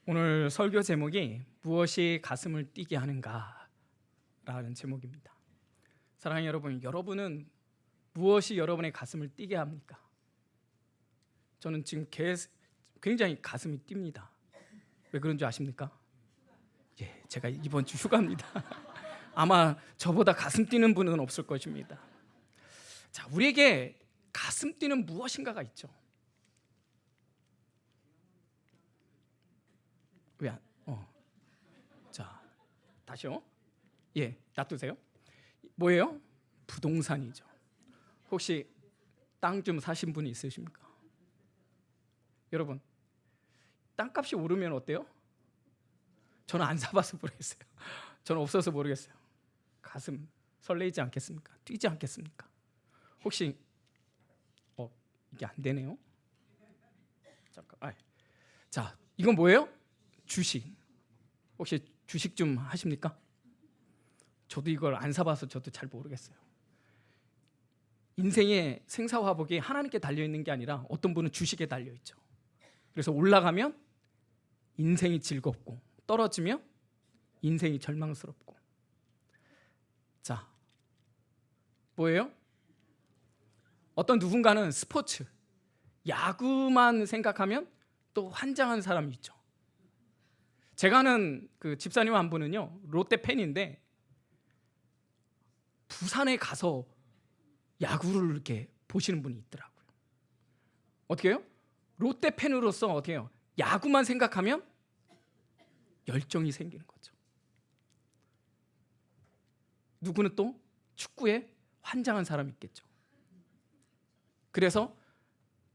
오늘 설교 제목이 무엇이 가슴을 뛰게 하는가 라는 제목입니다. 사랑하는 여러분, 여러분은 무엇이 여러분의 가슴을 뛰게 합니까? 저는 지금 굉장히 가슴이 뜁니다. 왜 그런 줄 아십니까? 제가 이번 주 휴가입니다. 아마 저보다 가슴 뛰는 분은 없을 것입니다. 자, 우리에게 가슴 뛰는 무엇인가가 있죠. 왜 안? 자, 다시요. 놔두세요. 뭐예요? 부동산이죠. 혹시 땅 좀 사신 분이 있으십니까? 여러분, 땅값이 오르면 어때요? 저는 안 사봐서 모르겠어요. 저는 없어서 모르겠어요. 가슴 설레지 않겠습니까? 뛰지 않겠습니까? 혹시 이게 안 되네요. 잠깐. 자, 이건 뭐예요? 주식. 혹시 주식 좀 하십니까? 저도 이걸 안 사봐서 저도 잘 모르겠어요. 인생의 생사화복이 하나님께 달려있는 게 아니라 어떤 분은 주식에 달려있죠. 그래서 올라가면 인생이 즐겁고 떨어지면 인생이 절망스럽고. 자, 뭐예요? 어떤 누군가는 스포츠, 야구만 생각하면 또 환장한 사람이 있죠. 제가 아는 그 집사님 한 분은요, 롯데 팬인데 부산에 가서 야구를 이렇게 보시는 분이 있더라고요. 어떻게 해요? 롯데 팬으로서 어떻게 해요? 야구만 생각하면 열정이 생기는 거죠. 누구는 또 축구에 환장한 사람이 있겠죠. 그래서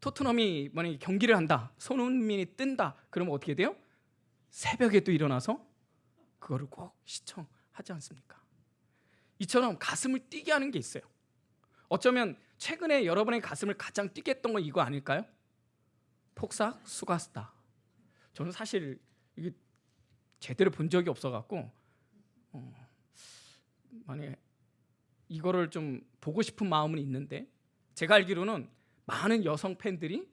토트넘이 만약에 경기를 한다, 손흥민이 뜬다, 그러면 어떻게 돼요? 새벽에 또 일어나서 그거를 꼭 시청하지 않습니까? 이처럼 가슴을 뛰게 하는 게 있어요. 어쩌면 최근에 여러분의 가슴을 가장 뛰게 했던 건 이거 아닐까요? 폭삭 수가스타. 저는 사실 이게 제대로 본 적이 없어갖고 만약에 이거를 좀 보고 싶은 마음은 있는데, 제가 알기로는 많은 여성 팬들이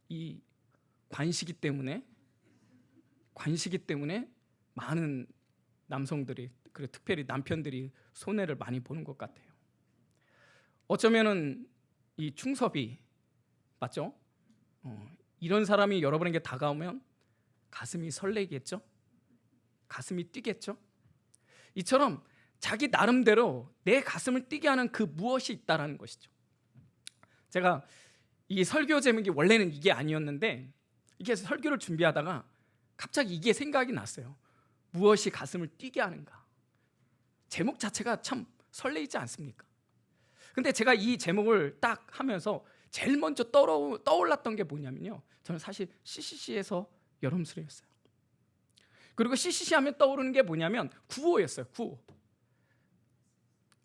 이 관시기 때문에 많은 남성들이, 그리고 특별히 남편들이 손해를 많이 보는 것 같아요. 어쩌면은 이 충섭이 맞죠? 이런 사람이 여러분에게 다가오면 가슴이 설레겠죠? 가슴이 뛰겠죠? 이처럼 자기 나름대로 내 가슴을 뛰게 하는 그 무엇이 있다라는 것이죠. 제가 이 설교 제목이 원래는 이게 아니었는데, 이게 설교를 준비하다가 갑자기 이게 생각이 났어요. 무엇이 가슴을 뛰게 하는가? 제목 자체가 참 설레이지 않습니까? 근데 제가 이 제목을 딱 하면서 제일 먼저 떠올랐던 게 뭐냐면요, 저는 사실 CCC에서 여름 수련했어요. 그리고 CCC 하면 떠오르는 게 뭐냐면 구호였어요. 구호.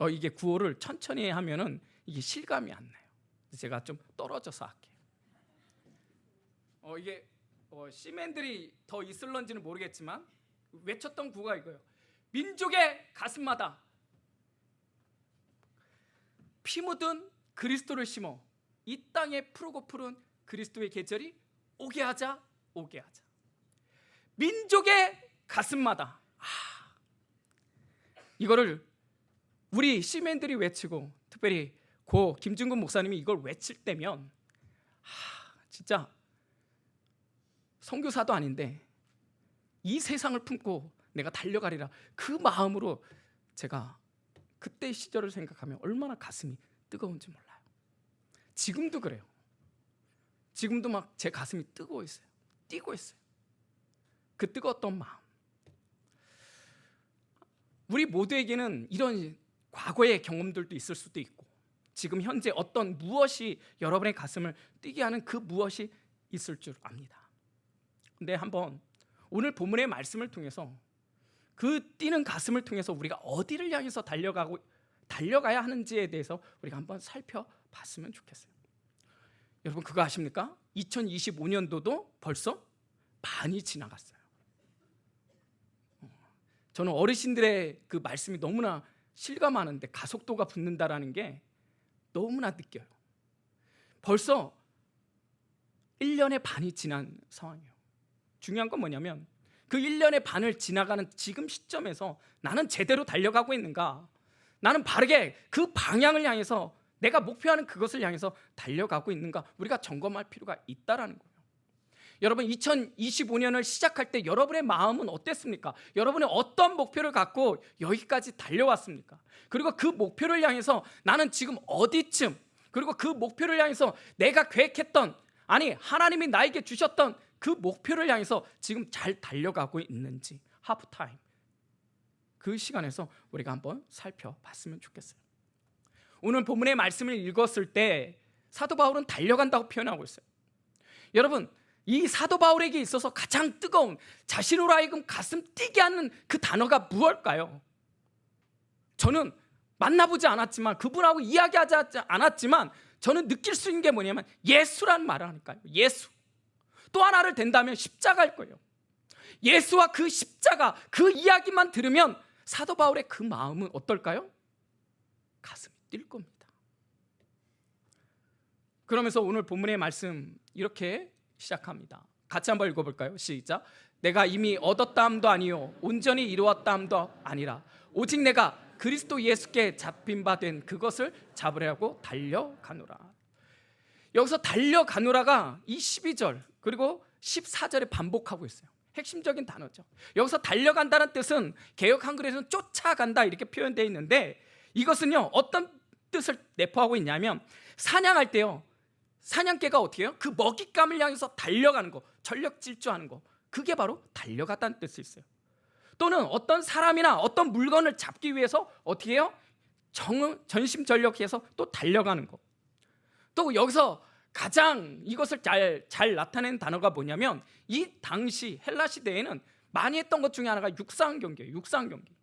이게 구호를 천천히 하면은 이게 실감이 안 나요. 제가 좀 떨어져서 할게요. 이게 시맨들이 더 있을런지는 모르겠지만 외쳤던 구호가 이거예요. 민족의 가슴마다 피 묻은 그리스도를 심어 이 땅에 푸르고 푸른 그리스도의 계절이 오게 하자, 오게 하자. 민족의 가슴마다. 이거를 우리 시맨들이 외치고, 특별히 고 김준근 목사님이 이걸 외칠 때면 진짜 선교사도 아닌데 이 세상을 품고 내가 달려가리라, 그 마음으로 제가 그때 시절을 생각하면 얼마나 가슴이 뜨거운지 몰라요. 지금도 그래요. 지금도 막 제 가슴이 뜨거워 있어요. 뛰고 있어요. 그 뜨거웠던 마음. 우리 모두에게는 이런 과거의 경험들도 있을 수도 있고, 지금 현재 어떤 무엇이 여러분의 가슴을 뛰게 하는 그 무엇이 있을 줄 압니다. 근데 한번 오늘 본문의 말씀을 통해서 그 뛰는 가슴을 통해서 우리가 어디를 향해서 달려가야 하는지에 대해서 우리가 한번 살펴봤으면 좋겠어요. 여러분, 그거 아십니까? 2025년도도 벌써 반이 지나갔어요. 저는 어르신들의 그 말씀이 너무나 실감하는데, 가속도가 붙는다라는 게 너무나 느껴요. 벌써 1년의 반이 지난 상황이에요. 중요한 건 뭐냐면 그 1년의 반을 지나가는 지금 시점에서 나는 제대로 달려가고 있는가? 나는 바르게 그 방향을 향해서 내가 목표하는 그것을 향해서 달려가고 있는가? 우리가 점검할 필요가 있다라는 거예요. 여러분 2025년을 시작할 때 여러분의 마음은 어땠습니까? 여러분의 어떤 목표를 갖고 여기까지 달려왔습니까? 그리고 그 목표를 향해서 나는 지금 어디쯤, 그리고 그 목표를 향해서 내가 계획했던, 아니 하나님이 나에게 주셨던 그 목표를 향해서 지금 잘 달려가고 있는지, 하프타임 그 시간에서 우리가 한번 살펴봤으면 좋겠어요. 오늘 본문의 말씀을 읽었을 때 사도 바울은 달려간다고 표현하고 있어요. 여러분 이 사도 바울에게 있어서 가장 뜨거운, 자신으로 하여금 가슴 뛰게 하는 그 단어가 무엇일까요? 저는 만나보지 않았지만, 그분하고 이야기하지 않았지만 저는 느낄 수 있는 게 뭐냐면 예수라는 말을 하니까요. 예수. 또 하나를 댄다면 십자가일 거예요. 예수와 그 십자가, 그 이야기만 들으면 사도 바울의 그 마음은 어떨까요? 가슴이 뛸 겁니다. 그러면서 오늘 본문의 말씀 이렇게 시작합니다. 같이 한번 읽어볼까요? 시작. 내가 이미 얻었다 함도 아니요 온전히 이루었다 함도 아니라 오직 내가 그리스도 예수께 잡힌 바 된 그것을 잡으려고 달려가노라. 여기서 달려가노라가 이 12절 그리고 14절에 반복하고 있어요. 핵심적인 단어죠. 여기서 달려간다는 뜻은 개역 한글에서는 쫓아간다 이렇게 표현되어 있는데, 이것은요 어떤 뜻을 내포하고 있냐면 사냥할 때요, 사냥개가 어떻게 해요? 그 먹잇감을 향해서 달려가는 거, 전력 질주하는 거, 그게 바로 달려갔다는 뜻이 있어요. 또는 어떤 사람이나 어떤 물건을 잡기 위해서 어떻게 해요? 전심전력해서 또 달려가는 거. 또 여기서 가장 이것을 잘 나타내는 단어가 뭐냐면, 이 당시 헬라 시대에는 많이 했던 것 중에 하나가 육상 경기예요. 육상 경기.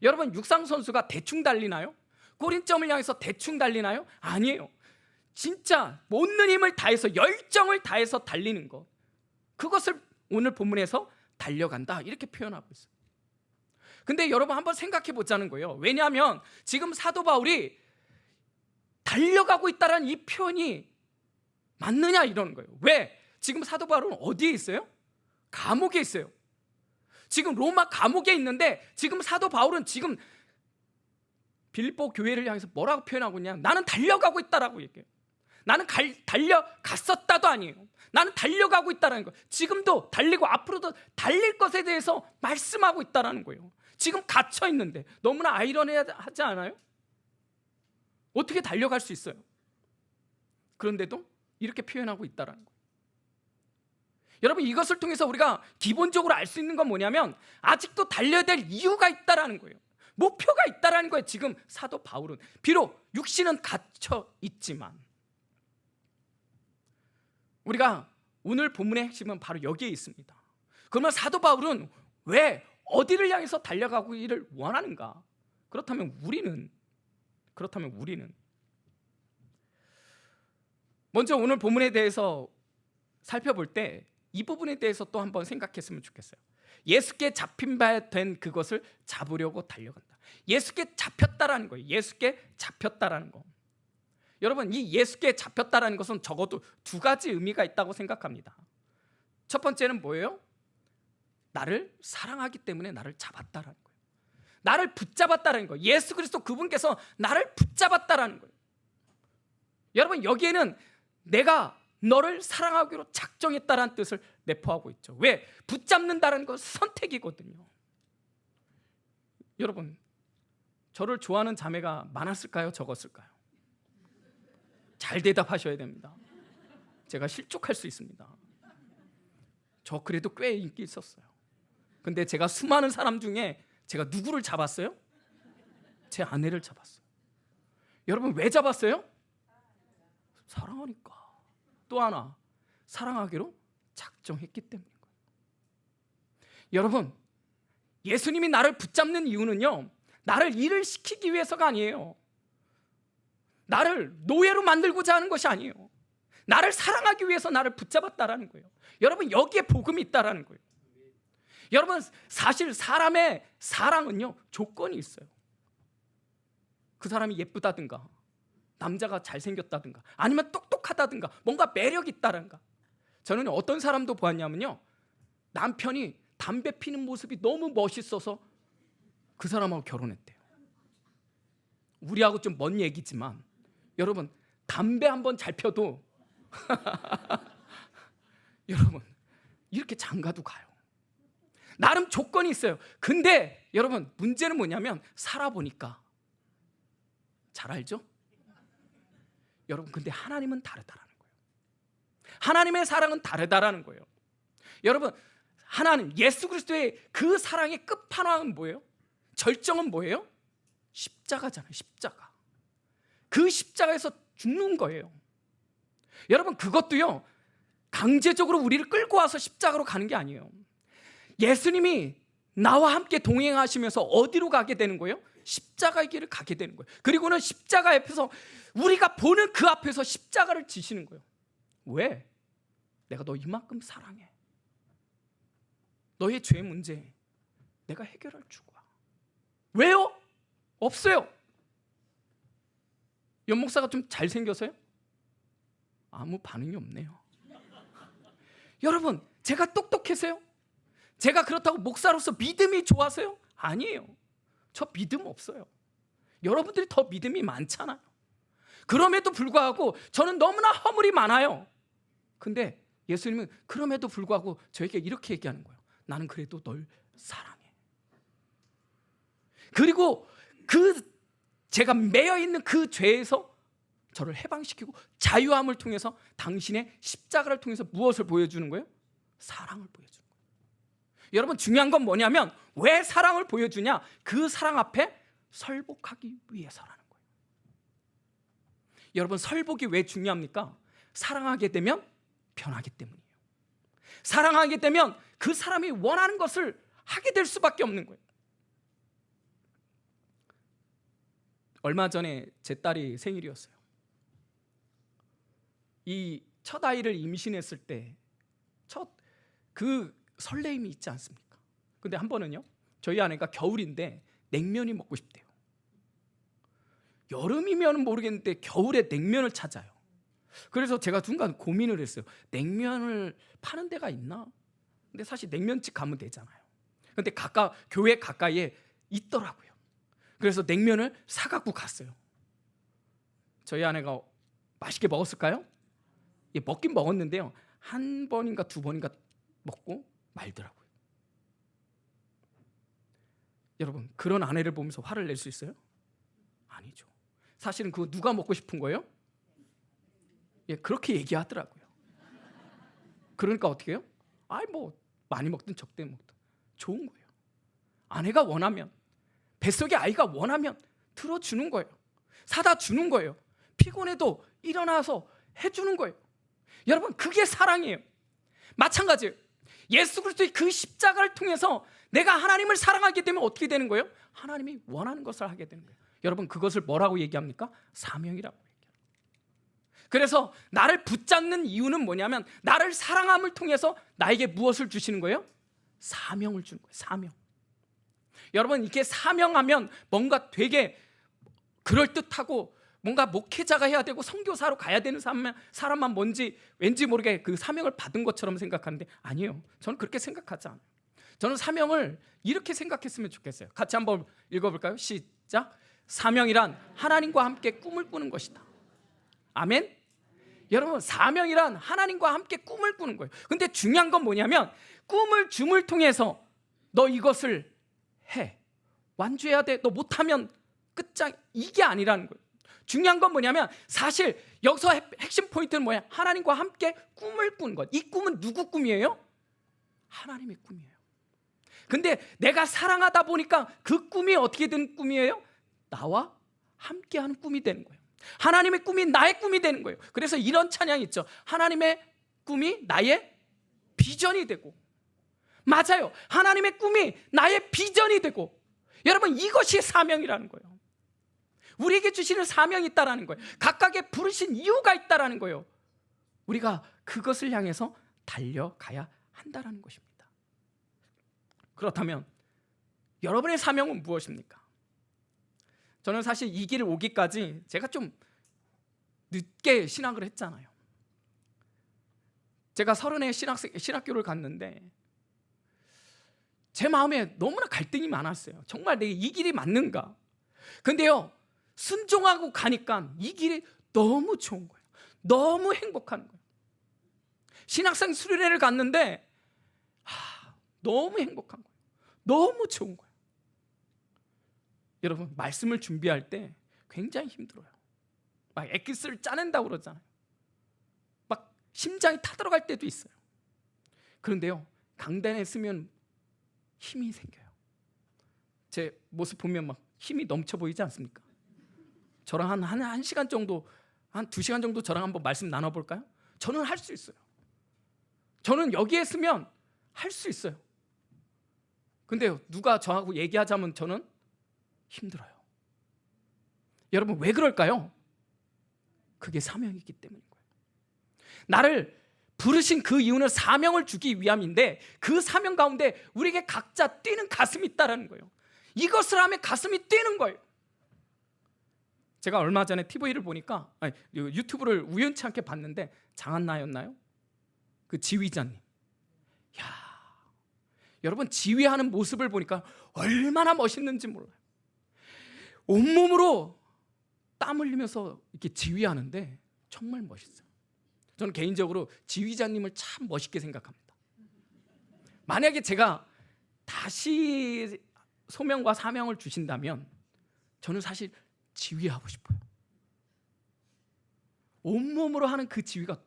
여러분 육상 선수가 대충 달리나요? 골인점을 향해서 대충 달리나요? 아니에요. 진짜 못 있는 힘을 다해서, 열정을 다해서 달리는 것, 그것을 오늘 본문에서 달려간다 이렇게 표현하고 있어요. 근데 여러분 한번 생각해 보자는 거예요. 왜냐하면 지금 사도 바울이 달려가고 있다는 이 표현이 맞느냐 이러는 거예요. 왜? 지금 사도 바울은 어디에 있어요? 감옥에 있어요. 지금 로마 감옥에 있는데 지금 사도 바울은 지금 빌립보 교회를 향해서 뭐라고 표현하고 있냐? 나는 달려가고 있다라고 얘기해요. 나는 달려갔었다도 아니에요. 나는 달려가고 있다는 거예요. 지금도 달리고 앞으로도 달릴 것에 대해서 말씀하고 있다는 거예요. 지금 갇혀 있는데 너무나 아이러니하지 않아요? 어떻게 달려갈 수 있어요? 그런데도 이렇게 표현하고 있다는 거예요. 여러분 이것을 통해서 우리가 기본적으로 알 수 있는 건 뭐냐면 아직도 달려야 될 이유가 있다는 거예요. 목표가 있다는 거예요. 지금 사도 바울은 비록 육신은 갇혀 있지만, 우리가 오늘 본문의 핵심은 바로 여기에 있습니다. 그러면 사도 바울은 왜 어디를 향해서 달려가기를 원하는가? 그렇다면 우리는 먼저 오늘 본문에 대해서 살펴볼 때 이 부분에 대해서 또 한번 생각했으면 좋겠어요. 예수께 잡힌 바 된 그것을 잡으려고 달려간다. 예수께 잡혔다라는 거예요. 예수께 잡혔다라는 거. 여러분 이 예수께 잡혔다라는 것은 적어도 두 가지 의미가 있다고 생각합니다. 첫 번째는 뭐예요? 나를 사랑하기 때문에 나를 잡았다라는 거예요. 나를 붙잡았다라는 거예요. 예수 그리스도 그분께서 나를 붙잡았다라는 거예요. 여러분 여기에는 내가 너를 사랑하기로 작정했다라는 뜻을 내포하고 있죠. 왜? 붙잡는다는 것은 선택이거든요. 여러분 저를 좋아하는 자매가 많았을까요? 적었을까요? 잘 대답하셔야 됩니다. 제가 실족할 수 있습니다. 저 그래도 꽤 인기 있었어요. 근데 제가 수많은 사람 중에 제가 누구를 잡았어요? 제 아내를 잡았어요. 여러분 왜 잡았어요? 사랑하니까. 또 하나, 사랑하기로 작정했기 때문인 거예요. 여러분 예수님이 나를 붙잡는 이유는요, 나를 일을 시키기 위해서가 아니에요. 나를 노예로 만들고자 하는 것이 아니에요. 나를 사랑하기 위해서 나를 붙잡았다라는 거예요. 여러분 여기에 복음이 있다라는 거예요. 여러분 사실 사람의 사랑은요 조건이 있어요. 그 사람이 예쁘다든가, 남자가 잘생겼다든가, 아니면 똑똑하다든가, 뭔가 매력이 있다든가. 저는 어떤 사람도 보았냐면요, 남편이 담배 피는 모습이 너무 멋있어서 그 사람하고 결혼했대요. 우리하고 좀 먼 얘기지만 여러분, 담배 한번 잘 펴도 여러분 이렇게 장가도 가요. 나름 조건이 있어요. 근데 여러분, 문제는 뭐냐면 살아보니까 잘 알죠? 여러분, 근데 하나님은 다르다라는 거예요. 하나님의 사랑은 다르다라는 거예요. 여러분, 하나님 예수 그리스도의 그 사랑의 끝판왕은 뭐예요? 절정은 뭐예요? 십자가잖아요. 십자가. 그 십자가에서 죽는 거예요. 여러분, 그것도요 강제적으로 우리를 끌고 와서 십자가로 가는 게 아니에요. 예수님이 나와 함께 동행하시면서 어디로 가게 되는 거예요? 십자가의 길을 가게 되는 거예요. 그리고는 십자가 앞에서, 우리가 보는 그 앞에서 십자가를 지시는 거예요. 왜? 내가 너 이만큼 사랑해. 너의 죄 문제 내가 해결할 거야. 왜요? 없어요. 연목사가 좀 잘생겨서요? 아무 반응이 없네요. 여러분, 제가 똑똑해서요? 제가 그렇다고 목사로서 믿음이 좋아서요? 아니에요. 저 믿음 없어요. 여러분들이 더 믿음이 많잖아요. 그럼에도 불구하고 저는 너무나 허물이 많아요. 근데 예수님은 그럼에도 불구하고 저에게 이렇게 얘기하는 거예요. 나는 그래도 널 사랑해. 그리고 제가 매여 있는 그 죄에서 저를 해방시키고 자유함을 통해서 당신의 십자가를 통해서 무엇을 보여주는 거예요? 사랑을 보여주는 거예요. 여러분, 중요한 건 뭐냐면 왜 사랑을 보여주냐? 그 사랑 앞에 설복하기 위해서라는 거예요. 여러분, 설복이 왜 중요합니까? 사랑하게 되면 변하기 때문이에요. 사랑하게 되면 그 사람이 원하는 것을 하게 될 수밖에 없는 거예요. 얼마 전에 제 딸이 생일이었어요. 이 첫 아이를 임신했을 때 그 설레임이 있지 않습니까? 근데 한 번은요, 저희 아내가 겨울인데 냉면이 먹고 싶대요. 여름이면 모르겠는데 겨울에 냉면을 찾아요. 그래서 제가 순간 고민을 했어요. 냉면을 파는 데가 있나? 근데 사실 냉면집 가면 되잖아요. 근데 교회 가까이에 있더라고요. 그래서 냉면을 사갖고 갔어요. 저희 아내가 맛있게 먹었을까요? 예, 먹긴 먹었는데요, 한 번인가 두 번인가 먹고 말더라고요. 여러분, 그런 아내를 보면서 화를 낼 수 있어요? 아니죠. 사실은 그거 누가 먹고 싶은 거예요? 예, 그렇게 얘기하더라고요. 그러니까 어떻게 해요? 뭐 많이 먹든 적게 먹든 좋은 거예요. 아내가 원하면, 뱃속에 아이가 원하면 들어주는 거예요. 사다 주는 거예요. 피곤해도 일어나서 해주는 거예요. 여러분, 그게 사랑이에요. 마찬가지예요. 예수 그리스도의 그 십자가를 통해서 내가 하나님을 사랑하게 되면 어떻게 되는 거예요? 하나님이 원하는 것을 하게 되는 거예요. 여러분, 그것을 뭐라고 얘기합니까? 사명이라고 얘기해요. 그래서 나를 붙잡는 이유는 뭐냐면 나를 사랑함을 통해서 나에게 무엇을 주시는 거예요? 사명을 주는 거예요. 사명. 여러분, 이렇게 사명하면 뭔가 되게 그럴듯하고 뭔가 목회자가 해야 되고 선교사로 가야 되는 사람만 왠지 모르게 그 사명을 받은 것처럼 생각하는데 아니에요. 저는 그렇게 생각하지 않아요. 저는 사명을 이렇게 생각했으면 좋겠어요. 같이 한번 읽어볼까요? 시작. 사명이란 하나님과 함께 꿈을 꾸는 것이다. 아멘. 여러분, 사명이란 하나님과 함께 꿈을 꾸는 거예요. 근데 중요한 건 뭐냐면 꿈을 줌을 통해서 너 이것을 해, 완주해야 돼, 너 못하면 끝장, 이게 아니라는 거예요. 중요한 건 뭐냐면 사실 여기서 핵심 포인트는 뭐야? 하나님과 함께 꿈을 꾸는 것. 이 꿈은 누구 꿈이에요? 하나님의 꿈이에요. 근데 내가 사랑하다 보니까 그 꿈이 어떻게 된 꿈이에요? 나와 함께하는 꿈이 되는 거예요. 하나님의 꿈이 나의 꿈이 되는 거예요. 그래서 이런 찬양이 있죠. 하나님의 꿈이 나의 비전이 되고. 맞아요. 하나님의 꿈이 나의 비전이 되고. 여러분, 이것이 사명이라는 거예요. 우리에게 주시는 사명이 있다라는 거예요. 각각의 부르신 이유가 있다라는 거예요. 우리가 그것을 향해서 달려가야 한다라는 것입니다. 그렇다면 여러분의 사명은 무엇입니까? 저는 사실 이 길을 오기까지 제가 좀 늦게 신학을 했잖아요. 제가 30에 신학교를 갔는데 제 마음에 너무나 갈등이 많았어요. 정말 내가 이 길이 맞는가? 근데요, 순종하고 가니까 이 길이 너무 좋은 거예요. 너무 행복한 거예요. 신학생 수련회를 갔는데 너무 행복한 거예요. 너무 좋은 거예요. 여러분, 말씀을 준비할 때 굉장히 힘들어요. 막 엑기스를 짜낸다고 그러잖아요. 막 심장이 타들어갈 때도 있어요. 그런데요, 강단에 쓰면 힘이 생겨요. 제 모습 보면 막 힘이 넘쳐 보이지 않습니까? 저랑 한 시간 정도, 한 2시간 정도 저랑 한번 말씀 나눠볼까요? 저는 할 수 있어요. 저는 여기에 쓰면 할 수 있어요. 근데 누가 저하고 얘기하자면 저는 힘들어요. 여러분, 왜 그럴까요? 그게 사명이기 때문인 거예요. 나를 부르신 그 이유는 사명을 주기 위함인데, 그 사명 가운데 우리에게 각자 뛰는 가슴이 있다는 거예요. 이것을 하면 가슴이 뛰는 거예요. 제가 얼마 전에 TV를 보니까, 유튜브를 우연치 않게 봤는데, 장한나였나요? 그 지휘자님. 여러분, 지휘하는 모습을 보니까 얼마나 멋있는지 몰라요. 온몸으로 땀 흘리면서 이렇게 지휘하는데 정말 멋있어요. 저는 개인적으로 지휘자님을 참 멋있게 생각합니다. 만약에 제가 다시 소명과 사명을 주신다면 저는 사실 지휘하고 싶어요. 온몸으로 하는 그 지휘가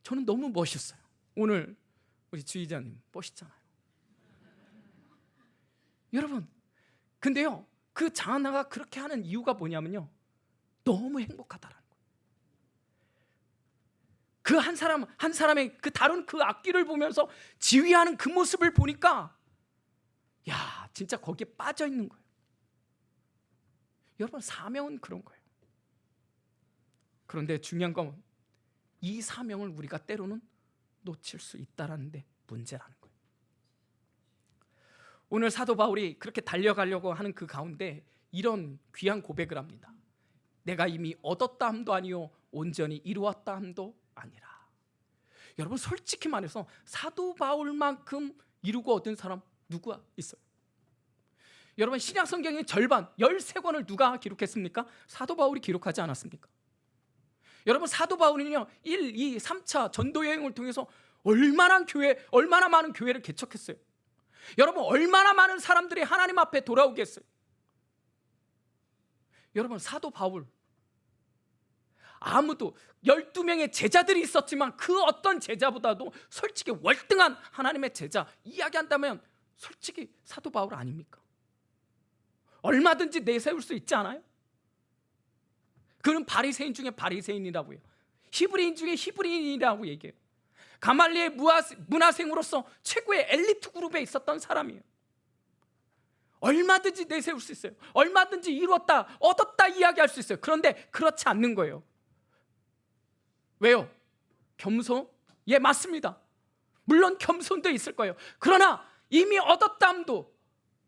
저는 너무 멋있어요. 오늘 우리 지휘자님 멋있잖아요. 여러분, 근데요, 그 장하나가 그렇게 하는 이유가 뭐냐면요, 너무 행복하다라는 거예요. 그 한 사람의 그 다룬 그 악기를 보면서 지휘하는 그 모습을 보니까 진짜 거기에 빠져 있는 거예요. 여러분, 사명은 그런 거예요. 그런데 중요한 건 이 사명을 우리가 때로는 놓칠 수 있다라는 데 문제라는 거예요. 오늘 사도 바울이 그렇게 달려가려고 하는 그 가운데 이런 귀한 고백을 합니다. 내가 이미 얻었다 함도 아니요 온전히 이루었다 함도 아니라. 여러분, 솔직히 말해서 사도 바울만큼 이루고 얻은 사람 누가 있어요? 여러분, 신약 성경의 절반 13권을 누가 기록했습니까? 사도 바울이 기록하지 않았습니까? 여러분, 사도 바울은요 1, 2, 3차 전도 여행을 통해서 얼마나 많은 교회를 개척했어요. 여러분, 얼마나 많은 사람들이 하나님 앞에 돌아오게 했어요. 여러분, 사도 바울 아무도 12명의 제자들이 있었지만 그 어떤 제자보다도 솔직히 월등한 하나님의 제자 이야기한다면 솔직히 사도 바울 아닙니까? 얼마든지 내세울 수 있지 않아요? 그는 바리새인 중에 바리새인이라고 해요. 히브리인 중에 히브리인이라고 얘기해요. 가말리엘 문화생으로서 최고의 엘리트 그룹에 있었던 사람이에요. 얼마든지 내세울 수 있어요. 얼마든지 이루었다, 얻었다 이야기할 수 있어요. 그런데 그렇지 않는 거예요. 왜요? 겸손? 예, 맞습니다. 물론 겸손도 있을 거예요. 그러나 이미 얻었다함도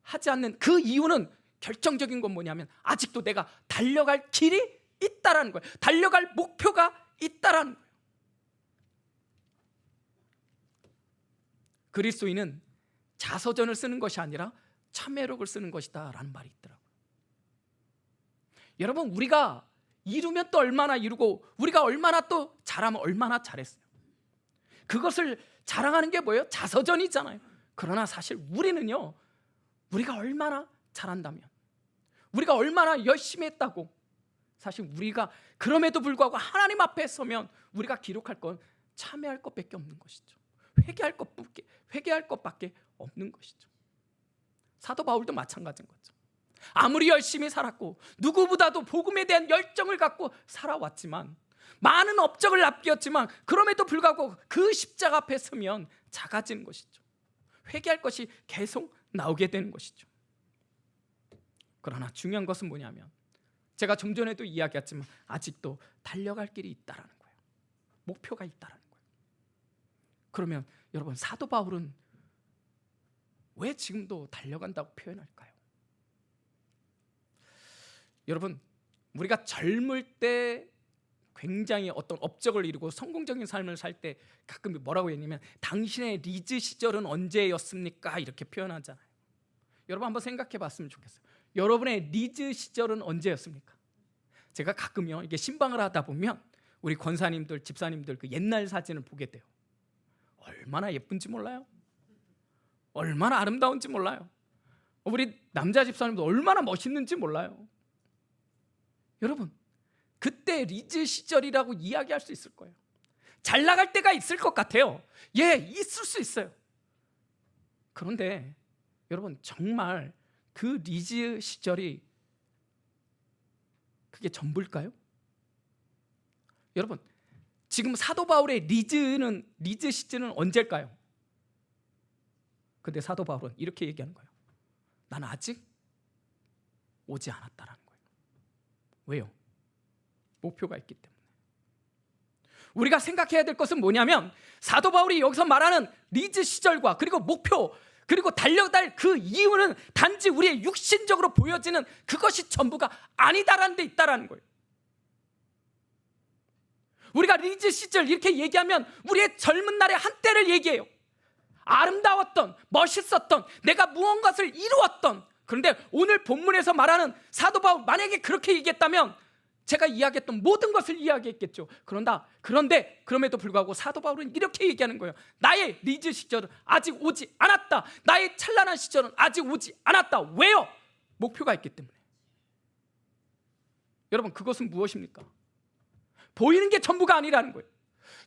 하지 않는 그 이유는, 결정적인 건 뭐냐면 아직도 내가 달려갈 길이 있다라는 거예요. 달려갈 목표가 있다라는 거예요. 그리스도인은 자서전을 쓰는 것이 아니라 참회록을 쓰는 것이다 라는 말이 있더라고요. 여러분, 우리가 이루면 또 얼마나 이루고 우리가 얼마나 또 잘하면 얼마나 잘했어요. 그것을 자랑하는 게 뭐예요? 자서전이잖아요. 그러나 사실 우리는요, 우리가 얼마나 잘한다면, 우리가 얼마나 열심히 했다고, 사실 우리가 그럼에도 불구하고 하나님 앞에 서면 우리가 기록할 건 참회할 것밖에 없는 것이죠. 회개할 것밖에 없는 것이죠. 사도 바울도 마찬가지인 거죠. 아무리 열심히 살았고 누구보다도 복음에 대한 열정을 갖고 살아왔지만, 많은 업적을 납기었지만 그럼에도 불구하고 그 십자가 앞에 서면 작아지는 것이죠. 회개할 것이 계속 나오게 되는 것이죠. 그러나 중요한 것은 뭐냐면, 제가 좀 전에도 이야기했지만 아직도 달려갈 길이 있다라는 거예요. 목표가 있다라는 거예요. 그러면 여러분, 사도 바울은 왜 지금도 달려간다고 표현할까요? 여러분, 우리가 젊을 때 굉장히 어떤 업적을 이루고 성공적인 삶을 살 때 가끔 뭐라고 했냐면, 당신의 리즈 시절은 언제였습니까? 이렇게 표현하잖아요. 여러분 한번 생각해 봤으면 좋겠어요. 여러분의 리즈 시절은 언제였습니까? 제가 가끔요 이게 신방을 하다 보면 우리 권사님들, 집사님들 그 옛날 사진을 보게 돼요. 얼마나 예쁜지 몰라요. 얼마나 아름다운지 몰라요. 우리 남자 집사님도 얼마나 멋있는지 몰라요. 여러분, 그때 리즈 시절이라고 이야기할 수 있을 거예요. 잘 나갈 때가 있을 것 같아요. 예, 있을 수 있어요. 그런데 여러분, 정말 그 리즈 시절이 그게 전부일까요? 여러분, 지금 사도 바울의 리즈 시즌은 언제일까요? 근데 사도 바울은 이렇게 얘기하는 거예요. 난 아직 오지 않았다라는 거예요. 왜요? 목표가 있기 때문에. 우리가 생각해야 될 것은 뭐냐면 사도 바울이 여기서 말하는 리즈 시절과 그리고 목표 그리고 달려갈 그 이유는 단지 우리의 육신적으로 보여지는 그것이 전부가 아니다라는 데 있다라는 거예요. 우리가 리즈 시절 이렇게 얘기하면 우리의 젊은 날의 한때를 얘기해요. 아름다웠던, 멋있었던, 내가 무언가를 이루었던. 그런데 오늘 본문에서 말하는 사도 바울 만약에 그렇게 얘기했다면 제가 이야기했던 모든 것을 이야기했겠죠. 그런데 그럼에도 불구하고 사도 바울은 이렇게 얘기하는 거예요. 나의 리즈 시절은 아직 오지 않았다. 나의 찬란한 시절은 아직 오지 않았다. 왜요? 목표가 있기 때문에. 여러분, 그것은 무엇입니까? 보이는 게 전부가 아니라는 거예요.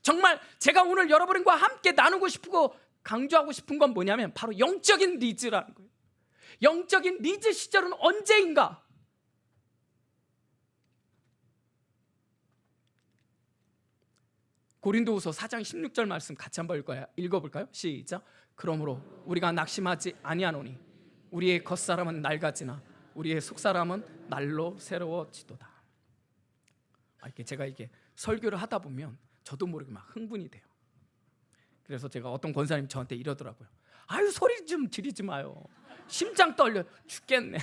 정말 제가 오늘 여러분과 함께 나누고 싶고 강조하고 싶은 건 뭐냐면 바로 영적인 리즈라는 거예요. 영적인 리즈 시절은 언제인가? 고린도후서 4장 16절 말씀 같이 한번 읽어볼까요? 시작. 그러므로 우리가 낙심하지 아니하노니 우리의 겉사람은 낡아지나 우리의 속사람은 날로 새로워지도다. 제가 이게 설교를 하다 보면 저도 모르게 막 흥분이 돼요. 그래서 제가 어떤 권사님 저한테 이러더라고요. 아유, 소리 좀 지르지 마요. 심장 떨려 죽겠네.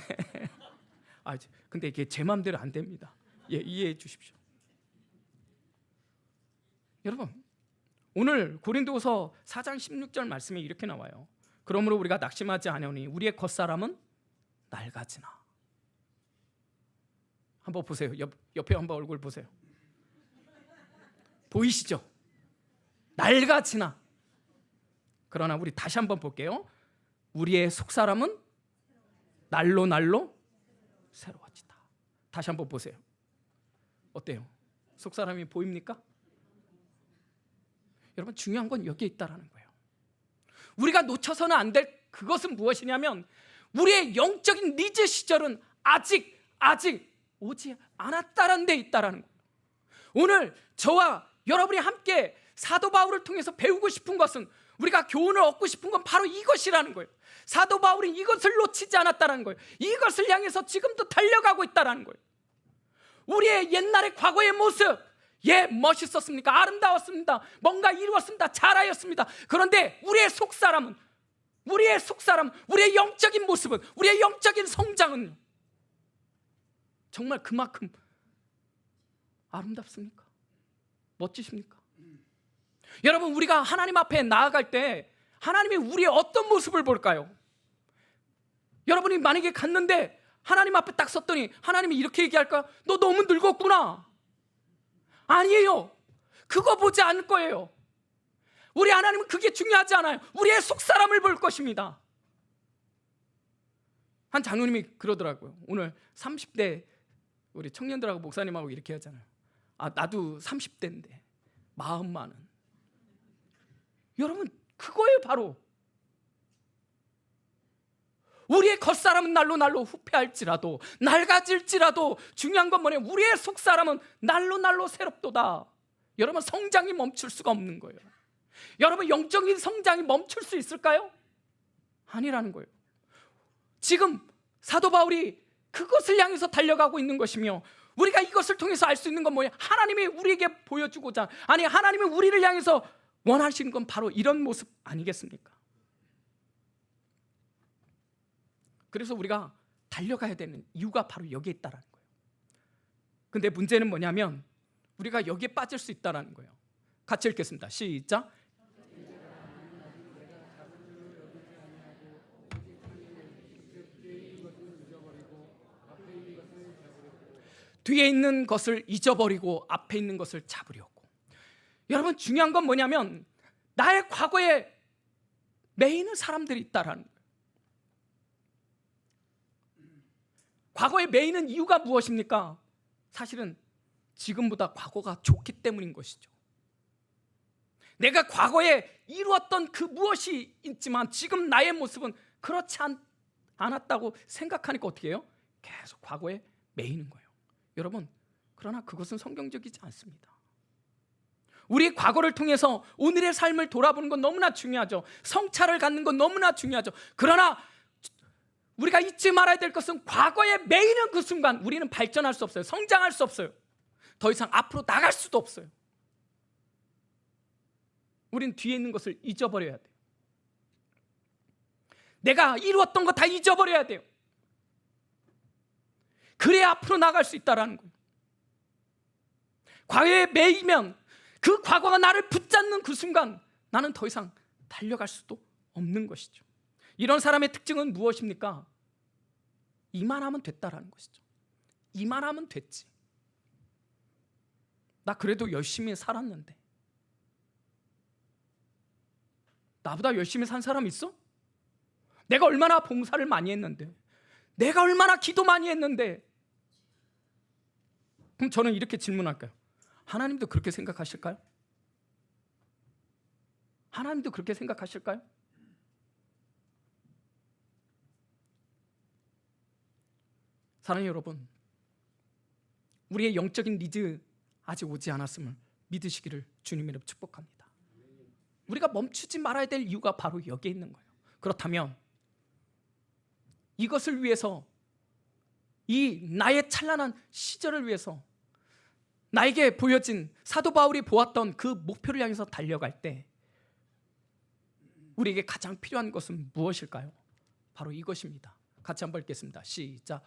근데 이게 제 마음대로 안 됩니다. 예, 이해해 주십시오. 여러분, 오늘 고린도서 4장 16절 말씀에 이렇게 나와요. 그러므로 우리가 낙심하지 아니하니 우리의 겉사람은 낡아지나. 한번 보세요. 옆에 한번 얼굴 보세요. 보이시죠? 낡아지나. 그러나 우리 다시 한번 볼게요. 우리의 속사람은 날로 새로워지다. 다시 한번 보세요. 어때요? 속사람이 보입니까? 여러분, 중요한 건 여기에 있다라는 거예요. 우리가 놓쳐서는 안 될 그것은 무엇이냐면 우리의 영적인 리즈 시절은 아직 오지 않았다라는 데 있다라는 거예요. 오늘 저와 여러분이 함께 사도 바울을 통해서 배우고 싶은 것은, 우리가 교훈을 얻고 싶은 건 바로 이것이라는 거예요. 사도 바울이 이것을 놓치지 않았다는 거예요. 이것을 향해서 지금도 달려가고 있다는 거예요. 우리의 옛날의 과거의 모습, 멋있었습니까? 아름다웠습니다. 뭔가 이루었습니다. 잘하였습니다. 그런데 우리의 속사람은, 우리의 영적인 모습은, 우리의 영적인 성장은 정말 그만큼 아름답습니까? 멋지십니까? 여러분, 우리가 하나님 앞에 나아갈 때 하나님이 우리의 어떤 모습을 볼까요? 여러분이 만약에 갔는데 하나님 앞에 딱 섰더니 하나님이 이렇게 얘기할까요? 너 너무 늙었구나. 아니에요. 그거 보지 않을 거예요. 우리 하나님은 그게 중요하지 않아요. 우리의 속사람을 볼 것입니다. 한 장로님이 그러더라고요. 오늘 30대 우리 청년들하고 목사님하고 이렇게 하잖아요. 나도 30대인데 마음만은. 여러분, 그거예요. 바로 우리의 겉사람은 날로 후패할지라도, 낡아질지라도 중요한 건 뭐냐면 우리의 속사람은 날로 새롭도다. 여러분, 성장이 멈출 수가 없는 거예요. 여러분, 영적인 성장이 멈출 수 있을까요? 아니라는 거예요. 지금 사도 바울이 그것을 향해서 달려가고 있는 것이며, 우리가 이것을 통해서 알 수 있는 건 뭐냐? 하나님이 우리에게 보여주고자, 하나님이 우리를 향해서 원하시는 건 바로 이런 모습 아니겠습니까? 그래서 우리가 달려가야 되는 이유가 바로 여기에 있다는 거예요. 근데 문제는 뭐냐면 우리가 여기에 빠질 수 있다는 거예요. 같이 읽겠습니다. 시작. 뒤에 있는 것을 잊어버리고 앞에 있는 것을 잡으려고. 여러분, 중요한 건 뭐냐면 나의 과거에 매이는 사람들이 있다라는 거예요. 과거에 매이는 이유가 무엇입니까? 사실은 지금보다 과거가 좋기 때문인 것이죠. 내가 과거에 이루었던 그 무엇이 있지만 지금 나의 모습은 그렇지 않았다고 생각하니까 어떻게 해요? 계속 과거에 매이는 거예요. 여러분, 그러나 그것은 성경적이지 않습니다. 우리 과거를 통해서 오늘의 삶을 돌아보는 건 너무나 중요하죠. 성찰을 갖는 건 너무나 중요하죠. 그러나 우리가 잊지 말아야 될 것은 과거에 매이는 그 순간 우리는 발전할 수 없어요. 성장할 수 없어요. 더 이상 앞으로 나갈 수도 없어요. 우리는 뒤에 있는 것을 잊어버려야 돼요. 내가 이루었던 거 다 잊어버려야 돼요. 그래야 앞으로 나갈 수 있다는 거예요. 과거에 매이면 그 과거가 나를 붙잡는 그 순간 나는 더 이상 달려갈 수도 없는 것이죠. 이런 사람의 특징은 무엇입니까? 이만하면 됐다라는 것이죠. 이만하면 됐지. 나 그래도 열심히 살았는데. 나보다 열심히 산 사람 있어? 내가 얼마나 봉사를 많이 했는데, 내가 얼마나 기도 많이 했는데. 그럼 저는 이렇게 질문할까요? 하나님도 그렇게 생각하실까요? 하나님도 그렇게 생각하실까요? 사랑하는 여러분, 우리의 영적인 리드 아직 오지 않았음을 믿으시기를 주님의 이름으로 축복합니다. 우리가 멈추지 말아야 될 이유가 바로 여기에 있는 거예요. 그렇다면 이것을 위해서, 이 나의 찬란한 시절을 위해서 나에게 보여진 사도 바울이 보았던 그 목표를 향해서 달려갈 때 우리에게 가장 필요한 것은 무엇일까요? 바로 이것입니다. 같이 한번 읽겠습니다. 시작.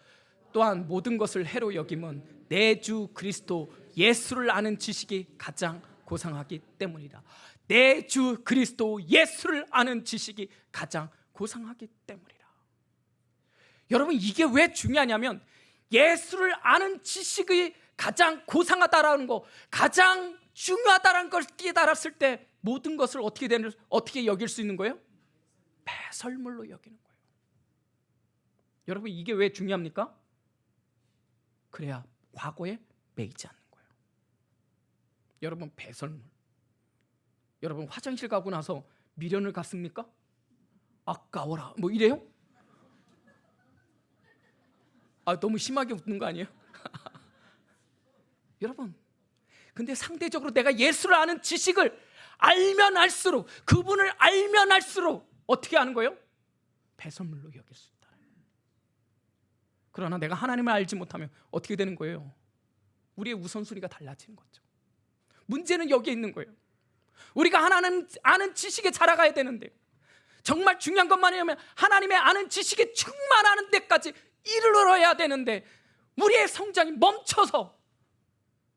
또한 모든 것을 해로 여김은 내 주 그리스도 예수를 아는 지식이 가장 고상하기 때문이라. 내 주 그리스도 예수를 아는 지식이 가장 고상하기 때문이라. 여러분, 이게 왜 중요하냐면 예수를 아는 지식이 가장 고상하다라는 거, 가장 중요하다라는 걸 깨달았을 때 모든 것을 어떻게 여길 수 있는 거예요? 배설물로 여기는 거예요. 여러분, 이게 왜 중요합니까? 그래야 과거에 매이지 않는 거예요. 여러분, 배설물. 여러분, 화장실 가고 나서 미련을 갖습니까? 아까워라 뭐 이래요? 너무 심하게 웃는 거 아니에요? 여러분, 근데 상대적으로 내가 예수를 아는 지식을 알면 알수록, 그분을 알면 알수록 어떻게 하는 거예요? 배설물로 여길 수 있다. 그러나 내가 하나님을 알지 못하면 어떻게 되는 거예요? 우리의 우선순위가 달라지는 거죠. 문제는 여기에 있는 거예요. 우리가 하나님 아는 지식에 자라가야 되는데, 정말 중요한 것만 하면 하나님의 아는 지식에 충만하는 데까지 이르러야 되는데 우리의 성장이 멈춰서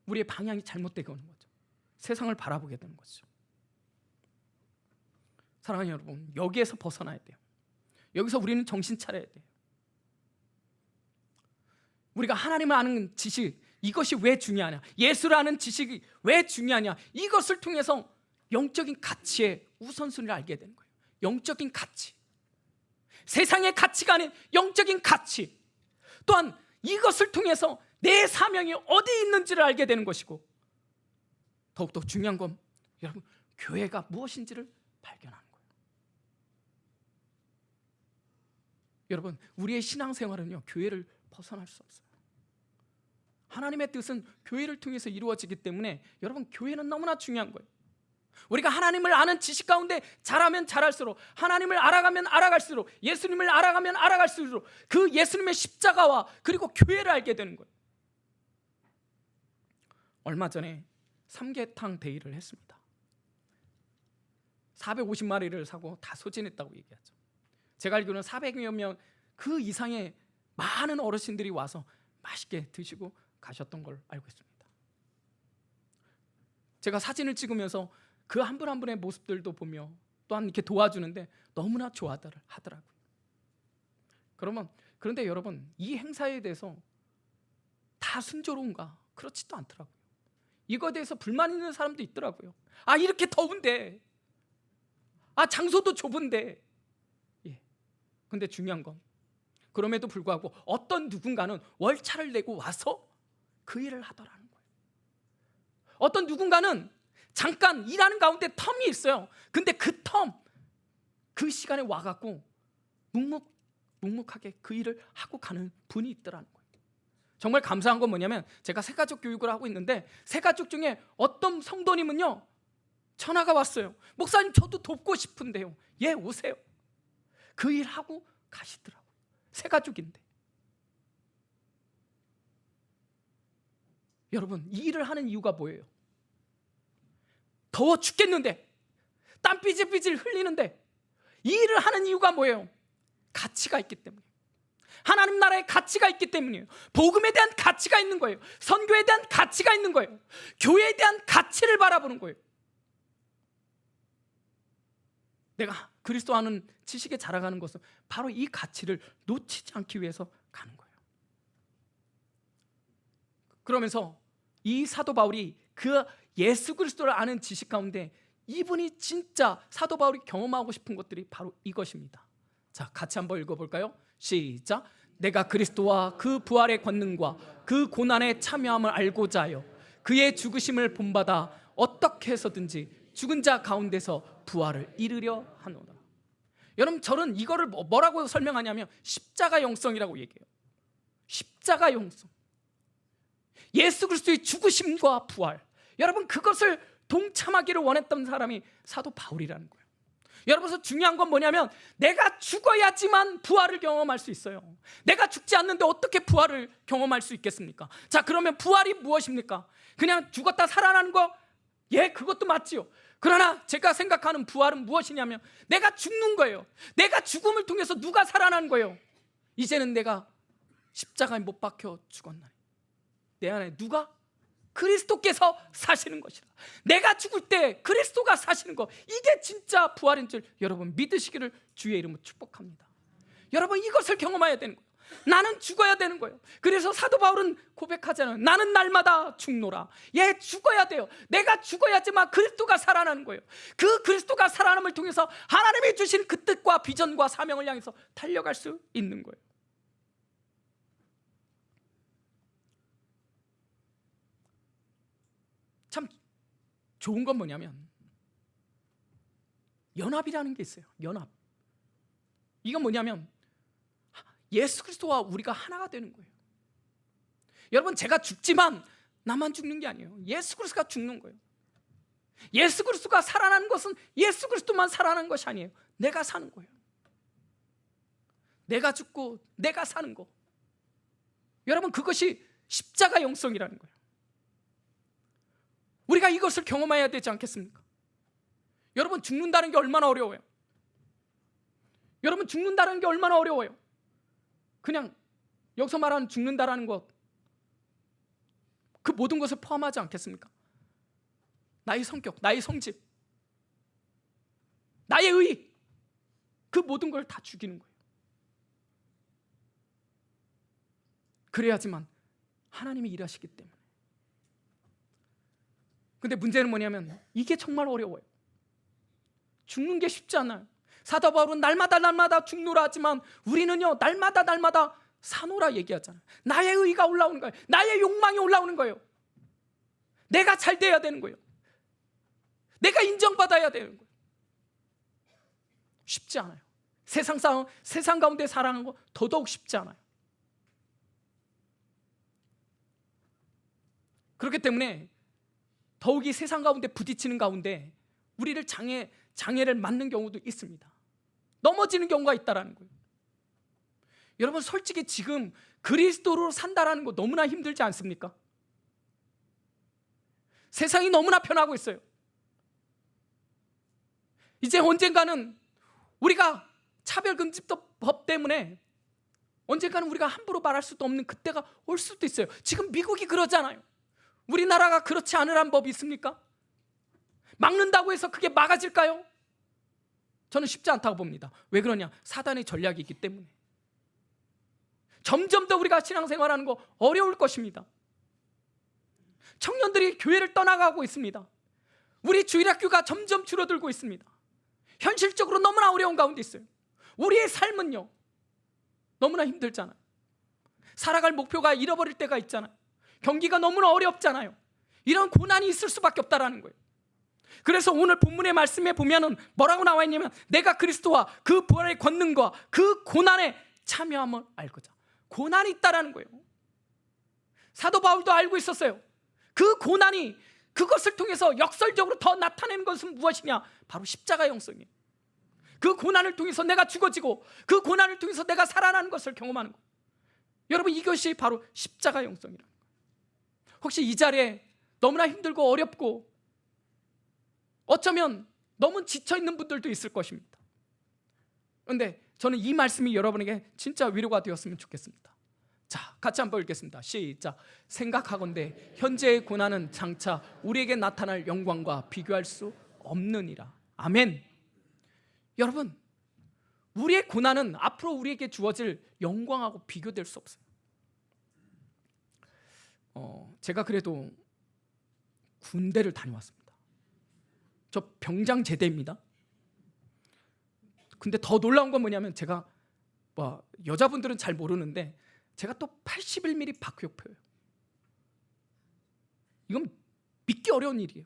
우리의 방향이 잘못되게 오는 거죠. 세상을 바라보게 되는 거죠. 사랑하는 여러분, 여기에서 벗어나야 돼요. 여기서 우리는 정신 차려야 돼요. 우리가 하나님을 아는 지식, 이것이 왜 중요하냐, 예수를 아는 지식이 왜 중요하냐, 이것을 통해서 영적인 가치의 우선순위를 알게 되는 거예요. 영적인 가치, 세상의 가치가 아닌 영적인 가치, 또한 이것을 통해서 내 사명이 어디 있는지를 알게 되는 것이고, 더욱더 중요한 건 여러분, 교회가 무엇인지를 발견하는 거예요. 여러분, 우리의 신앙생활은요, 교회를 벗어날 수 없어요. 하나님의 뜻은 교회를 통해서 이루어지기 때문에 여러분, 교회는 너무나 중요한 거예요. 우리가 하나님을 아는 지식 가운데 자라면 자랄수록, 하나님을 알아가면 알아갈수록, 예수님을 알아가면 알아갈수록 그 예수님의 십자가와 그리고 교회를 알게 되는 거예요. 얼마 전에 삼계탕 데이를 했습니다. 450마리를 사고 다 소진했다고 얘기하죠. 제가 알기로는 400여 명 그 이상의 많은 어르신들이 와서 맛있게 드시고 가셨던 걸 알고 있습니다. 제가 사진을 찍으면서 그 한 분 한 분의 모습들도 보며 또한 이렇게 도와주는데 너무나 좋아하더라고요. 그런데 여러분, 이 행사에 대해서 다 순조로운가? 그렇지도 않더라고요. 이거에 대해서 불만 있는 사람도 있더라고요. 이렇게 더운데, 장소도 좁은데. 근데 중요한 건, 그럼에도 불구하고 어떤 누군가는 월차를 내고 와서 그 일을 하더라는 거예요. 어떤 누군가는 잠깐 일하는 가운데 텀이 있어요. 근데 그 그 시간에 와갖고 묵묵하게 그 일을 하고 가는 분이 있더라는 거예요. 정말 감사한 건 뭐냐면, 제가 새가족 교육을 하고 있는데 새가족 중에 어떤 성도님은요, 전화가 왔어요. 목사님, 저도 돕고 싶은데요. 오세요. 그 일 하고 가시더라고요. 새가족인데. 여러분, 이 일을 하는 이유가 뭐예요? 더워 죽겠는데, 땀 삐질삐질 흘리는데 이 일을 하는 이유가 뭐예요? 가치가 있기 때문에. 하나님 나라의 가치가 있기 때문이에요. 복음에 대한 가치가 있는 거예요. 선교에 대한 가치가 있는 거예요. 교회에 대한 가치를 바라보는 거예요. 내가 그리스도 아는 지식에 자라가는 것은 바로 이 가치를 놓치지 않기 위해서 가는 거예요. 그러면서 이 사도 바울이 그 예수 그리스도를 아는 지식 가운데 이분이 진짜 사도 바울이 경험하고 싶은 것들이 바로 이것입니다. 자, 같이 한번 읽어볼까요? 시작. 내가 그리스도와 그 부활의 권능과 그 고난에 참여함을 알고자 하여 그의 죽으심을 본받아 어떻게 해서든지 죽은 자 가운데서 부활을 이루려 하노라. 여러분, 저는 이거를 뭐라고 설명하냐면 십자가 영성이라고 얘기해요. 십자가 영성. 예수 그리스도의 죽으심과 부활, 여러분 그것을 동참하기를 원했던 사람이 사도 바울이라는 거예요. 여러분, 중요한 건 뭐냐면 내가 죽어야지만 부활을 경험할 수 있어요. 내가 죽지 않는데 어떻게 부활을 경험할 수 있겠습니까? 자, 그러면 부활이 무엇입니까? 그냥 죽었다 살아나는 거? 그것도 맞지요. 그러나 제가 생각하는 부활은 무엇이냐면 내가 죽는 거예요. 내가 죽음을 통해서 누가 살아나는 거예요? 이제는 내가 십자가에 못 박혀 죽었나니 내 안에 누가? 그리스도께서 사시는 것이라. 내가 죽을 때 그리스도가 사시는 것, 이게 진짜 부활인 줄 여러분 믿으시기를 주의 이름으로 축복합니다. 여러분, 이것을 경험해야 되는 거예요. 나는 죽어야 되는 거예요. 그래서 사도 바울은 고백하잖아요. 나는 날마다 죽노라. 죽어야 돼요. 내가 죽어야지만 그리스도가 살아나는 거예요. 그 그리스도가 살아남을 통해서 하나님이 주신 그 뜻과 비전과 사명을 향해서 달려갈 수 있는 거예요. 참 좋은 건 뭐냐면 연합이라는 게 있어요. 연합. 이건 뭐냐면 예수 그리스도와 우리가 하나가 되는 거예요. 여러분, 제가 죽지만 나만 죽는 게 아니에요. 예수 그리스도가 죽는 거예요. 예수 그리스도가 살아나는 것은 예수 그리스도만 살아나는 것이 아니에요. 내가 사는 거예요. 내가 죽고 내가 사는 거. 여러분, 그것이 십자가 영성이라는 거예요. 우리가 이것을 경험해야 되지 않겠습니까? 여러분, 죽는다는 게 얼마나 어려워요. 여러분, 죽는다는 게 얼마나 어려워요. 그냥 여기서 말하는 죽는다라는 것, 그 모든 것을 포함하지 않겠습니까? 나의 성격, 나의 성질, 나의 의, 그 모든 걸 다 죽이는 거예요. 그래야지만 하나님이 일하시기 때문에. 근데 문제는 뭐냐면 이게 정말 어려워요. 죽는 게 쉽지 않아요. 사도 바울은 날마다 죽노라 하지만 우리는요, 날마다 사노라 얘기하잖아요. 나의 의가 올라오는 거예요. 나의 욕망이 올라오는 거예요. 내가 잘 돼야 되는 거예요. 내가 인정받아야 되는 거예요. 쉽지 않아요. 세상 가운데 살아가는 거 더더욱 쉽지 않아요. 그렇기 때문에 더욱이 세상 가운데 부딪히는 가운데 우리를 장애를 맞는 경우도 있습니다. 넘어지는 경우가 있다라는 거예요. 여러분, 솔직히 지금 그리스도로 산다라는 거 너무나 힘들지 않습니까? 세상이 너무나 변하고 있어요. 이제 언젠가는 우리가 차별금지법 때문에 언젠가는 우리가 함부로 말할 수도 없는 그때가 올 수도 있어요. 지금 미국이 그러잖아요. 우리나라가 그렇지 않으란 법이 있습니까? 막는다고 해서 그게 막아질까요? 저는 쉽지 않다고 봅니다. 왜 그러냐? 사단의 전략이 있기 때문에. 점점 더 우리가 신앙생활하는 거 어려울 것입니다. 청년들이 교회를 떠나가고 있습니다. 우리 주일학교가 점점 줄어들고 있습니다. 현실적으로 너무나 어려운 가운데 있어요. 우리의 삶은요, 너무나 힘들잖아요. 살아갈 목표가 잃어버릴 때가 있잖아요. 경기가 너무나 어렵잖아요. 이런 고난이 있을 수밖에 없다라는 거예요. 그래서 오늘 본문의 말씀에 보면은 뭐라고 나와 있냐면, 내가 그리스도와 그 부활의 권능과 그 고난에 참여함을 알고자. 고난이 있다라는 거예요. 사도 바울도 알고 있었어요. 그 고난이, 그것을 통해서 역설적으로 더 나타내는 것은 무엇이냐? 바로 십자가 영성이에요. 그 고난을 통해서 내가 죽어지고 그 고난을 통해서 내가 살아나는 것을 경험하는 것. 여러분, 이것이 바로 십자가 영성이라는 거예요. 혹시 이 자리에 너무나 힘들고 어렵고 어쩌면 너무 지쳐있는 분들도 있을 것입니다. 그런데 저는 이 말씀이 여러분에게 진짜 위로가 되었으면 좋겠습니다. 자, 같이 한번 읽겠습니다. 시작. 생각하건대 현재의 고난은 장차 우리에게 나타날 영광과 비교할 수 없느니라. 아멘. 여러분, 우리의 고난은 앞으로 우리에게 주어질 영광하고 비교될 수 없어요. 제가 그래도 군대를 다녀왔습니다. 저 병장 제대입니다. 근데 더 놀라운 건 뭐냐면, 제가 여자분들은 잘 모르는데 제가 또 81mm 박효표예요. 이건 믿기 어려운 일이에요.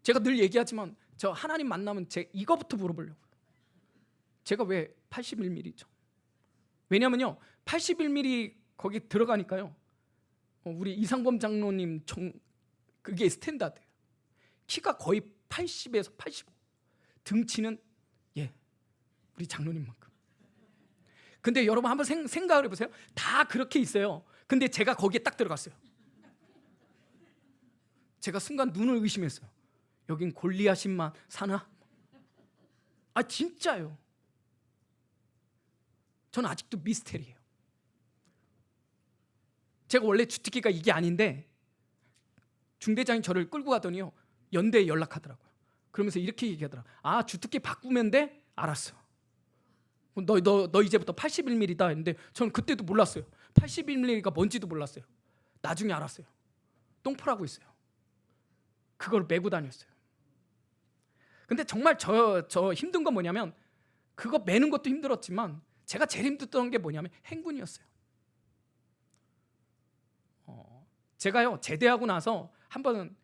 제가 늘 얘기하지만 저 하나님 만나면 이거부터 물어보려고요. 제가 왜 81mm죠? 왜냐면요, 81mm 거기 들어가니까요, 우리 이상범 장로님 그게 스탠다드예요. 키가 거의 80에서 85, 등치는 우리 장로님만큼. 근데 여러분 한번 생각을 해보세요. 다 그렇게 있어요. 근데 제가 거기에 딱 들어갔어요. 제가 순간 눈을 의심했어요. 여긴 골리앗인만 사나? 진짜요. 저는 아직도 미스테리예요. 제가 원래 주특기가 이게 아닌데 중대장이 저를 끌고 가더니요, 연대에 연락하더라고요. 그러면서 이렇게 얘기하더라. 주특기 바꾸면 돼? 알았어. 너 이제부터 81mm다 했는데 저는 그때도 몰랐어요. 81mm가 뭔지도 몰랐어요. 나중에 알았어요. 똥포라고 있어요. 그걸 메고 다녔어요. 근데 정말 저 힘든 건 뭐냐면, 그거 매는 것도 힘들었지만 제가 제일 힘들었던 게 뭐냐면 행군이었어요. 제가요, 제대하고 나서 한번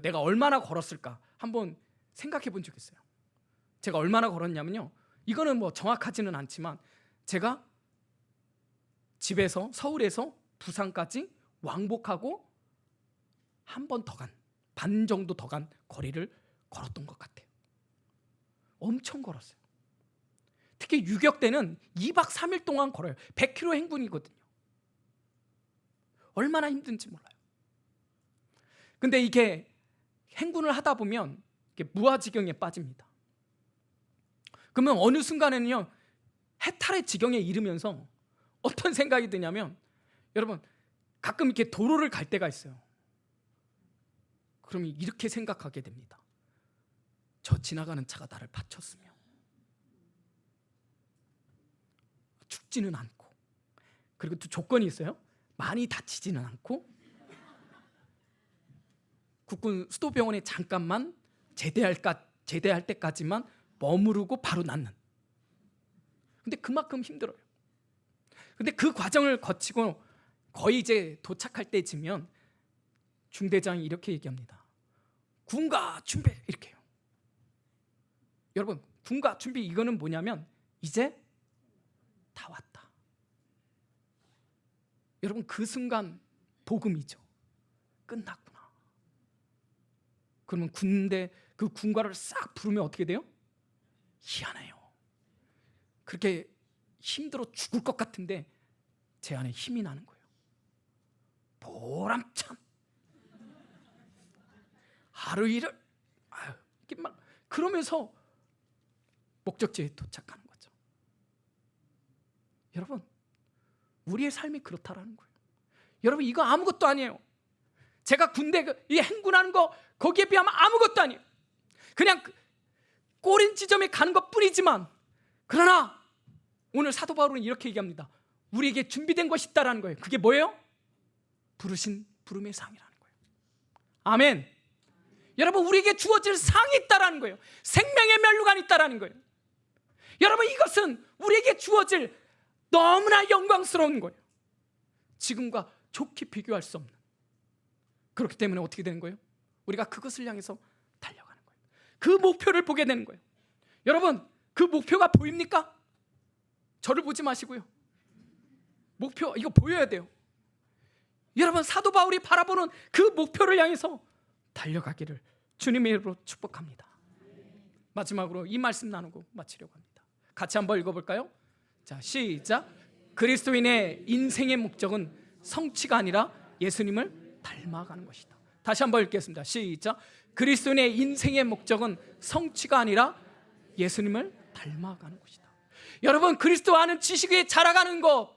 내가 얼마나 걸었을까 한번 생각해 본 적 있어요. 제가 얼마나 걸었냐면요, 이거는 정확하지는 않지만 제가 집에서 서울에서 부산까지 왕복하고 한 번 더 반 정도 더 간 거리를 걸었던 것 같아요. 엄청 걸었어요. 특히 유격 때는 2박 3일 동안 걸어요. 100km 행군이거든요. 얼마나 힘든지 몰라요. 근데 이게 행군을 하다 보면 이게 무아지경에 빠집니다. 그러면 어느 순간에는요, 해탈의 지경에 이르면서 어떤 생각이 드냐면, 여러분 가끔 이렇게 도로를 갈 때가 있어요. 그러면 이렇게 생각하게 됩니다. 저 지나가는 차가 나를 받쳤으면 죽지는 않고, 그리고 또 조건이 있어요. 많이 다치지는 않고, 국군 수도병원에 잠깐만 제대할 때까지만 머무르고 바로 낫는. 근데 그만큼 힘들어요. 근데 그 과정을 거치고 거의 이제 도착할 때쯤이면 중대장이 이렇게 얘기합니다. 군가 준비, 이렇게 해요. 여러분, 군가 준비, 이거는 뭐냐면 이제 다 왔다. 여러분, 그 순간 복음이죠. 끝났구나. 그러면 그 군가를 싹 부르면 어떻게 돼요? 희한해요. 그렇게 힘들어 죽을 것 같은데 제 안에 힘이 나는 거예요. 보람찬 하루 일을 이렇게 막 그러면서 목적지에 도착하는 거죠. 여러분, 우리의 삶이 그렇다라는 거예요. 여러분, 이거 아무것도 아니에요. 제가 군대 이 행군하는 거 거기에 비하면 아무것도 아니에요. 그냥 꼬린 지점에 가는 것 뿐이지만, 그러나 오늘 사도 바울은 이렇게 얘기합니다. 우리에게 준비된 것이 있다라는 거예요. 그게 뭐예요? 부르신 부름의 상이라는 거예요. 아멘. 여러분, 우리에게 주어질 상이 있다라는 거예요. 생명의 면류관이 있다라는 거예요. 여러분, 이것은 우리에게 주어질 너무나 영광스러운 거예요. 지금과 좋게 비교할 수 없는. 그렇기 때문에 어떻게 되는 거예요? 우리가 그것을 향해서 달려가는 거예요. 그 목표를 보게 되는 거예요. 여러분, 그 목표가 보입니까? 저를 보지 마시고요. 목표, 이거 보여야 돼요. 여러분, 사도 바울이 바라보는 그 목표를 향해서 달려가기를 주님의 이름으로 축복합니다. 마지막으로 이 말씀 나누고 마치려고 합니다. 같이 한번 읽어볼까요? 자, 시작. 그리스도인의 인생의 목적은 성취가 아니라 예수님을 닮아가는 것이다. 다시 한번 읽겠습니다. 시작. 그리스도인의 인생의 목적은 성취가 아니라 예수님을 닮아가는 것이다. 여러분, 그리스도 아는 지식에 자라가는 것,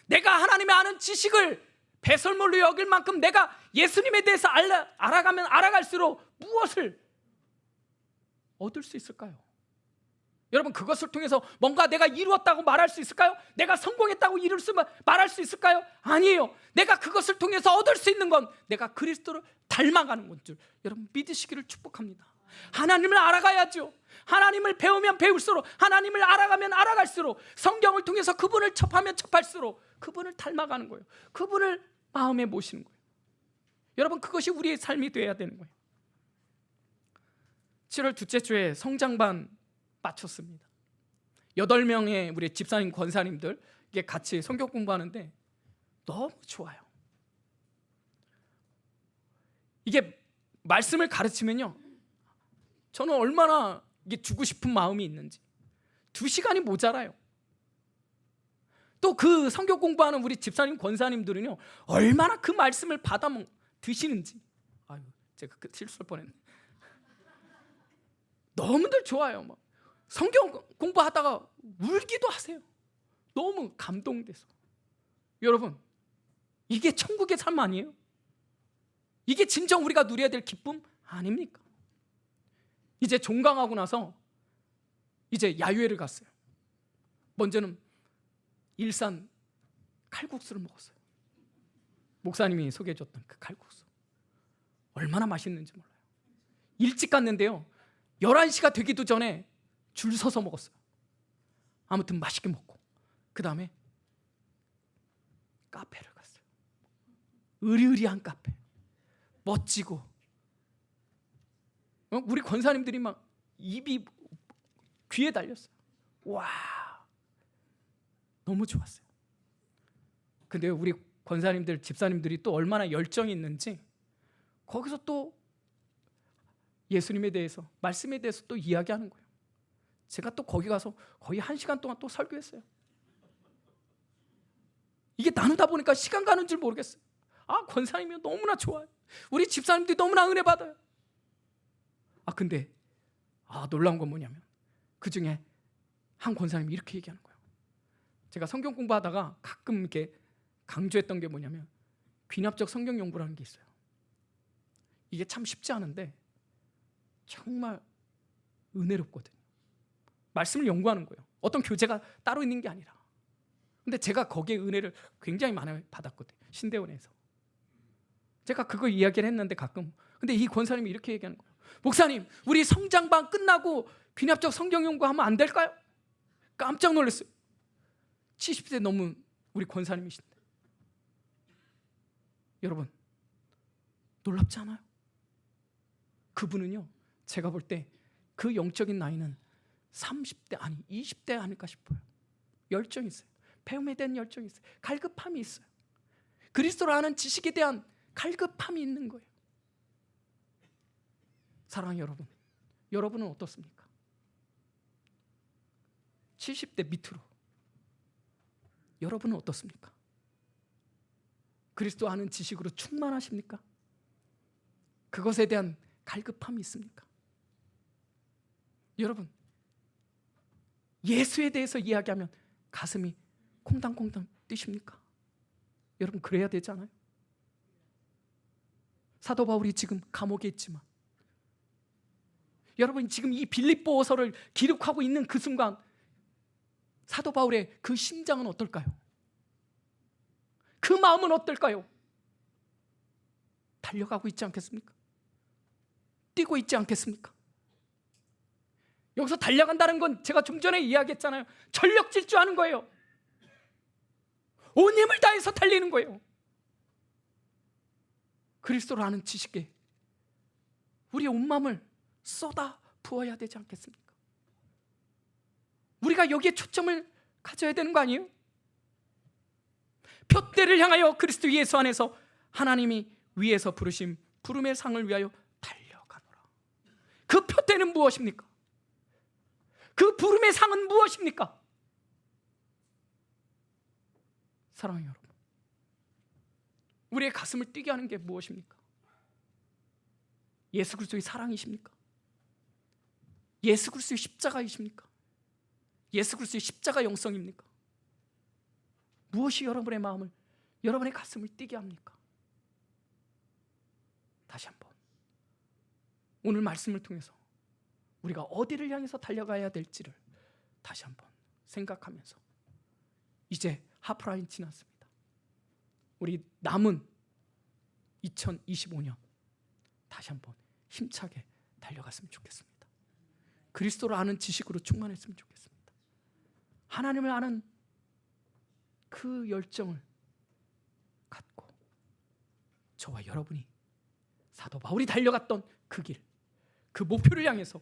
내가 하나님의 아는 지식을 배설물로 여길 만큼 내가 예수님에 대해서 알아가면 알아갈수록 무엇을 얻을 수 있을까요? 여러분, 그것을 통해서 뭔가 내가 이루었다고 말할 수 있을까요? 내가 성공했다고 말할 수 있을까요? 아니에요. 내가 그것을 통해서 얻을 수 있는 건 내가 그리스도를 닮아가는 건 줄 여러분 믿으시기를 축복합니다. 하나님을 알아가야죠. 하나님을 배우면 배울수록, 하나님을 알아가면 알아갈수록, 성경을 통해서 그분을 접하면 접할수록 그분을 닮아가는 거예요. 그분을 마음에 모시는 거예요. 여러분, 그것이 우리의 삶이 되어야 되는 거예요. 7월 둘째 주에 성장반 마쳤습니다. 8명의 우리 집사님, 권사님들 이게 같이 성경 공부하는데 너무 좋아요. 이게 말씀을 가르치면요, 저는 얼마나 이게 주고 싶은 마음이 있는지 2시간이 모자라요. 또 그 성경 공부하는 우리 집사님, 권사님들은요 얼마나 그 말씀을 받아 드시는지. 아유, 제가 실수할 뻔했네. 너무들 좋아요. 막 성경 공부하다가 울기도 하세요. 너무 감동돼서. 여러분, 이게 천국의 삶 아니에요? 이게 진정 우리가 누려야 될 기쁨 아닙니까? 이제 종강하고 나서 이제 야유회를 갔어요. 먼저는 일산 칼국수를 먹었어요. 목사님이 소개해줬던 그 칼국수 얼마나 맛있는지 몰라요. 일찍 갔는데요 11시가 되기도 전에 줄 서서 먹었어요. 아무튼 맛있게 먹고 그 다음에 카페를 갔어요. 으리으리한 카페, 멋지고, 우리 권사님들이 막 입이 귀에 달렸어요. 와, 너무 좋았어요. 근데 우리 권사님들, 집사님들이 또 얼마나 열정이 있는지 거기서 또 예수님에 대해서, 말씀에 대해서 또 이야기하는 거예요. 제가 또 거기 가서 거의 1시간 동안 또 설교했어요. 이게 나누다 보니까 시간 가는 줄 모르겠어요. 아, 권사님이 너무나 좋아요. 우리 집사님들이 너무나 은혜 받아요. 근데 놀라운 건 뭐냐면 그 중에 한 권사님이 이렇게 얘기하는 거예요. 제가 성경 공부하다가 가끔 이렇게 강조했던 게 뭐냐면 귀납적 성경 연구라는 게 있어요. 이게 참 쉽지 않은데 정말 은혜롭거든요. 말씀을 연구하는 거예요. 어떤 교재가 따로 있는 게 아니라. 근데 제가 거기에 은혜를 굉장히 많이 받았거든요. 신대원에서. 제가 그거 이야기를 했는데 가끔. 근데 이 권사님이 이렇게 얘기하는 거예요. 목사님, 우리 성장반 끝나고 귀납적 성경 연구하면 안 될까요? 깜짝 놀랐어요. 70세 넘은 우리 권사님이신데. 여러분, 놀랍지 않아요? 그분은요, 제가 볼 때 그 영적인 나이는 30대 아니 20대 아닐까 싶어요. 열정이 있어요. 배움에 대한 열정이 있어요. 갈급함이 있어요. 그리스도를 아는 지식에 대한 갈급함이 있는 거예요. 사랑하는 여러분, 여러분은 어떻습니까? 70대 밑으로 여러분은 어떻습니까? 그리스도 아는 지식으로 충만하십니까? 그것에 대한 갈급함이 있습니까? 여러분, 예수에 대해서 이야기하면 가슴이 콩당콩당 뛰십니까? 여러분, 그래야 되잖아요. 사도 바울이 지금 감옥에 있지만, 여러분 지금 이 빌립보서를 기록하고 있는 그 순간 사도 바울의 그 심장은 어떨까요? 그 마음은 어떨까요? 달려가고 있지 않겠습니까? 뛰고 있지 않겠습니까? 여기서 달려간다는 건 제가 좀 전에 이야기했잖아요. 전력 질주하는 거예요. 온 힘을 다해서 달리는 거예요. 그리스도를 아는 지식에 우리의 온 마음을 쏟아 부어야 되지 않겠습니까? 우리가 여기에 초점을 가져야 되는 거 아니에요? 표대를 향하여 그리스도 예수 안에서 하나님이 위에서 부르신 부름의 상을 위하여 달려가노라. 그 표대는 무엇입니까? 그 부름의 상은 무엇입니까? 사랑하는 여러분, 우리의 가슴을 뛰게 하는 게 무엇입니까? 예수 그리스도의 사랑이십니까? 예수 그리스도의 십자가이십니까? 예수 그리스도의 십자가 영성입니까? 무엇이 여러분의 마음을, 여러분의 가슴을 뛰게 합니까? 다시 한번 오늘 말씀을 통해서 우리가 어디를 향해서 달려가야 될지를 다시 한번 생각하면서, 이제 하프라인 지났습니다. 우리 남은 2025년 다시 한번 힘차게 달려갔으면 좋겠습니다. 그리스도를 아는 지식으로 충만했으면 좋겠습니다. 하나님을 아는 그 열정을 갖고 저와 여러분이 사도 바울이 달려갔던 그 길, 그 목표를 향해서,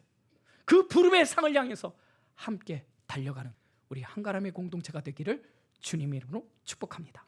그 부름의 상을 향해서 함께 달려가는 우리 한가람의 공동체가 되기를 주님의 이름으로 축복합니다.